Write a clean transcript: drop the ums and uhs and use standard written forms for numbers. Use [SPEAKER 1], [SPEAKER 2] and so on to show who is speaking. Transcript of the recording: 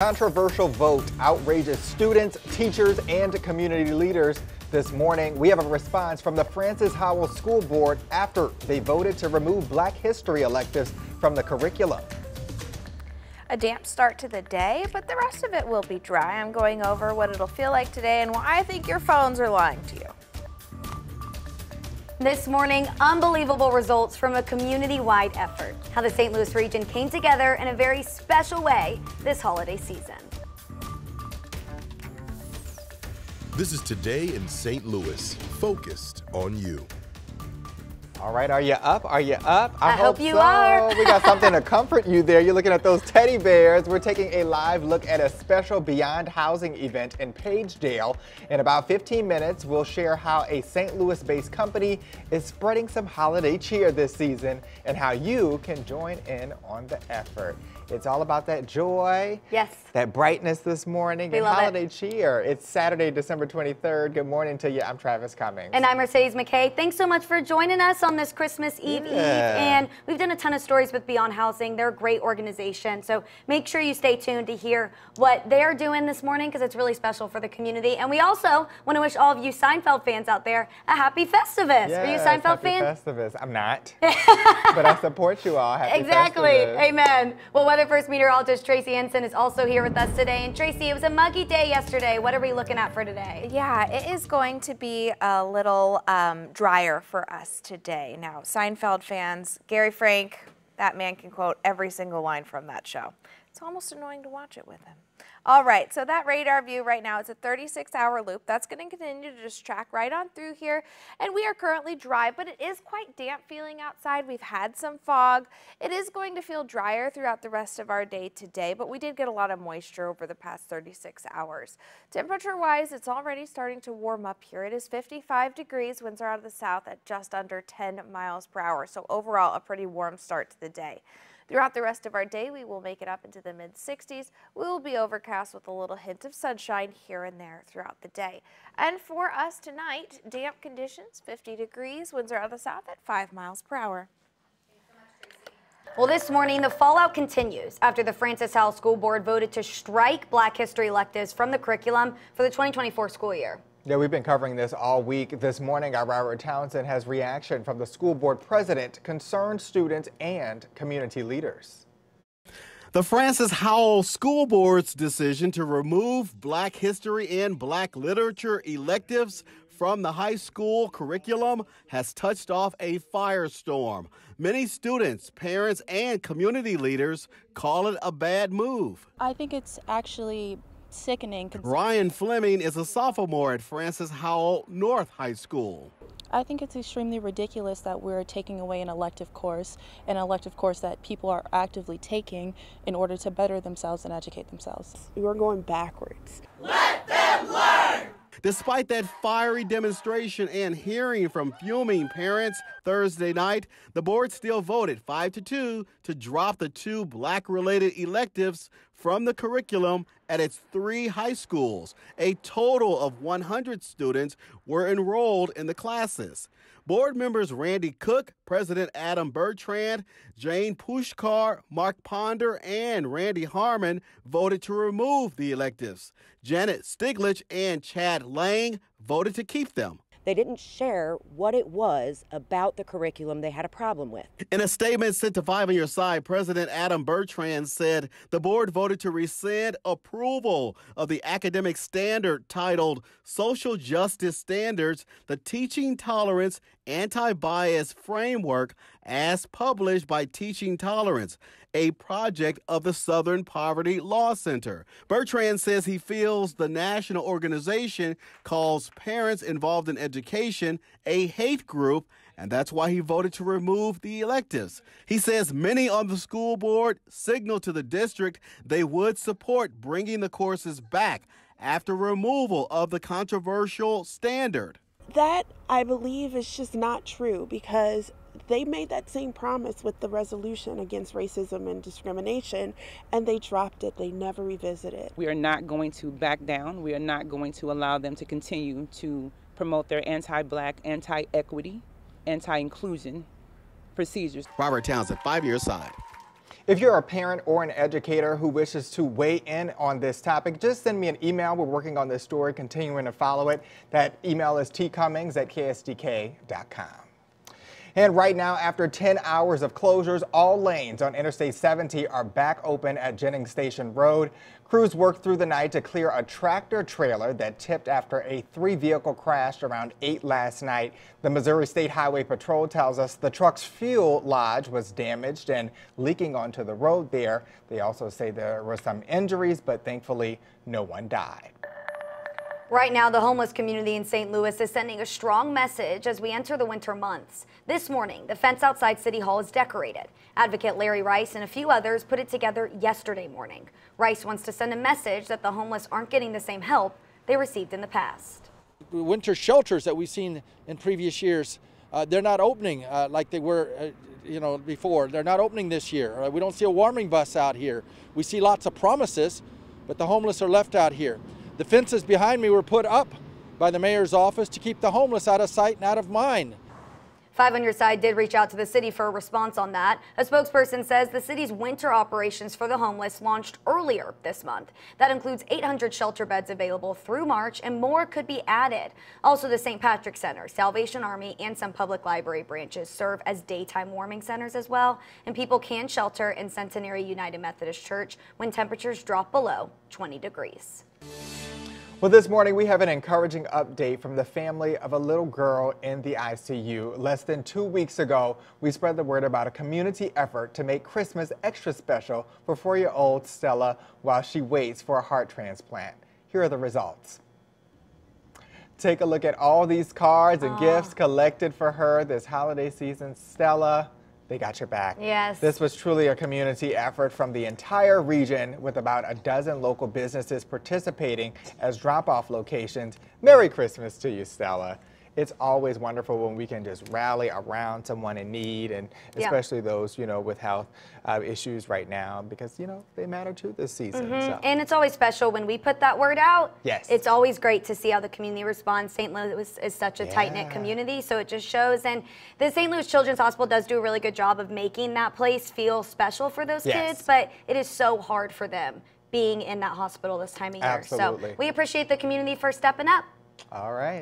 [SPEAKER 1] Controversial vote outrages students, teachers, and community leaders. This morning, we have a response from the Francis Howell School Board after they voted to remove Black History electives from the curriculum.
[SPEAKER 2] A damp start to the day, but the rest of it will be dry. I'm going over what it'll feel like today and why I think your phones are lying to you.
[SPEAKER 3] This morning, unbelievable results from a community-wide effort. How the St. Louis region came together in a very special way this holiday season.
[SPEAKER 4] This is Today in St. Louis, focused on you.
[SPEAKER 1] All right, are you up? Are you up?
[SPEAKER 3] I hope you are.
[SPEAKER 1] We got something to comfort you there. You're looking at those teddy bears. We're taking a live look at a special Beyond Housing event in Pagedale. In about 15 minutes, we'll share how a St. Louis-based company is spreading some holiday cheer this season and how you can join in on the effort. It's all about that joy,
[SPEAKER 3] yes,
[SPEAKER 1] that brightness this morning, and holiday cheer. It's Saturday, December 23rd. Good morning to you. I'm Travis Cummings.
[SPEAKER 3] And I'm Mercedes McKay. Thanks so much for joining us on this Christmas Eve. And we've done a ton of stories with Beyond Housing. They're a great organization. So make sure you stay tuned to hear what they're doing this morning because it's really special for the community. And we also want to wish all of you Seinfeld fans out there a happy Festivus. Are you a Seinfeld fan?
[SPEAKER 1] Happy Festivus. I'm not, but I support you all. Happy
[SPEAKER 3] exactly.
[SPEAKER 1] Festivus.
[SPEAKER 3] Amen. Well, Weather First meteorologist Tracy Henson is also here with us today. And Tracy, it was a muggy day yesterday. What are we looking at for today?
[SPEAKER 2] Yeah, it is going to be a little drier for us today. Now, Seinfeld fans, Gary Frank, that man can quote every single line from that show. It's almost annoying to watch it with him. All right, so that radar view right now is a 36-hour loop. That's going to continue to just track right on through here. And we are currently dry, but it is quite damp feeling outside. We've had some fog. It is going to feel drier throughout the rest of our day today, but we did get a lot of moisture over the past 36 hours. Temperature-wise, it's already starting to warm up here. It is 55 degrees. Winds are out of the south at just under 10 miles per hour. So overall, a pretty warm start to the day. Throughout the rest of our day, we will make it up into the mid-60s. We will be overcast with a little hint of sunshine here and there throughout the day. And for us tonight, damp conditions, 50 degrees, winds are out of the south at 5 miles per hour.
[SPEAKER 3] Well, this morning, the fallout continues after the Francis Howell School Board voted to strike Black History electives from the curriculum for the 2024 school year.
[SPEAKER 1] Yeah, we've been covering this all week. This morning, our Robert Townsend has reaction from the school board president, concerned students, and community leaders.
[SPEAKER 5] The Francis Howell School Board's decision to remove Black History and Black Literature electives from the high school curriculum has touched off a firestorm. Many students, parents, and community leaders call it a bad move.
[SPEAKER 6] I think it's actually sickening.
[SPEAKER 5] Ryan Fleming is a sophomore at Francis Howell North High School.
[SPEAKER 6] I think it's extremely ridiculous that we're taking away an elective course that people are actively taking in order to better themselves and educate themselves.
[SPEAKER 7] We're going backwards.
[SPEAKER 5] Let them learn! Despite that fiery demonstration and hearing from fuming parents Thursday night, the board still voted 5-2 to drop the 2 Black-related electives from the curriculum at its 3 high schools. A total of 100 students were enrolled in the classes. Board members Randy Cook, President Adam Bertrand, Jane Pushkar, Mark Ponder, and Randy Harmon voted to remove the electives. Janet Stiglich and Chad Lang voted to keep them.
[SPEAKER 8] They didn't share what it was about the curriculum they had a problem with.
[SPEAKER 5] In a statement sent to 5 on Your Side, President Adam Bertrand said the board voted to rescind approval of the academic standard titled Social Justice Standards, the Teaching Tolerance Anti-Bias Framework as published by Teaching Tolerance, a project of the Southern Poverty Law Center. Bertrand says he feels the national organization calls parents involved in education a hate group, and that's why he voted to remove the electives. He says many on the school board signaled to the district they would support bringing the courses back after removal of the controversial standard.
[SPEAKER 7] That, I believe, is just not true because they made that same promise with the resolution against racism and discrimination, and they dropped it. They never revisited it.
[SPEAKER 9] We are not going to back down. We are not going to allow them to continue to promote their anti-Black, anti-equity, anti-inclusion procedures.
[SPEAKER 5] Robert Townsend, 5 Your Side.
[SPEAKER 1] If you're a parent or an educator who wishes to weigh in on this topic, just send me an email. We're working on this story, continuing to follow it. That email is tcummings@ksdk.com. And right now, after 10 hours of closures, all lanes on Interstate 70 are back open at Jennings Station Road. Crews worked through the night to clear a tractor trailer that tipped after a 3-vehicle crash around 8 last night. The Missouri State Highway Patrol tells us the truck's fuel lodge was damaged and leaking onto the road there. They also say there were some injuries, but thankfully no one died.
[SPEAKER 3] Right now, the homeless community in St. Louis is sending a strong message as we enter the winter months. This morning, the fence outside City Hall is decorated. Advocate Larry Rice and a few others put it together yesterday morning. Rice wants to send a message that the homeless aren't getting the same help they received in the past.
[SPEAKER 10] Winter shelters that we've seen in previous years, they're not opening like they were before. They're not opening this year. We don't see a warming bus out here. We see lots of promises, but the homeless are left out here. The fences behind me were put up by the mayor's office to keep the homeless out of sight and out of mind.
[SPEAKER 3] 5 on Your Side did reach out to the city for a response on that. A spokesperson says the city's winter operations for the homeless launched earlier this month. That includes 800 shelter beds available through March, and more could be added. Also, the St. Patrick's Center, Salvation Army, and some public library branches serve as daytime warming centers as well, and people can shelter in Centenary United Methodist Church when temperatures drop below 20 degrees.
[SPEAKER 1] Well, this morning we have an encouraging update from the family of a little girl in the ICU. Less than 2 weeks ago, we spread the word about a community effort to make Christmas extra special for 4-year-old Stella while she waits for a heart transplant. Here are the results. Take a look at all these cards and gifts collected for her this holiday season. Stella, they got your back.
[SPEAKER 3] Yes.
[SPEAKER 1] This was truly a community effort from the entire region with about a dozen local businesses participating as drop-off locations. Merry Christmas to you, Stella. It's always wonderful when we can just rally around someone in need, and especially those, with health issues right now, because, they matter too this season. So.
[SPEAKER 3] And it's always special when we put that word out.
[SPEAKER 1] Yes.
[SPEAKER 3] It's always great to see how the community responds. St. Louis is such a tight-knit community, so it just shows. And the St. Louis Children's Hospital does do a really good job of making that place feel special for those kids, but it is so hard for them being in that hospital this time of year.
[SPEAKER 1] Absolutely.
[SPEAKER 3] So we appreciate the community for stepping up.
[SPEAKER 1] All right.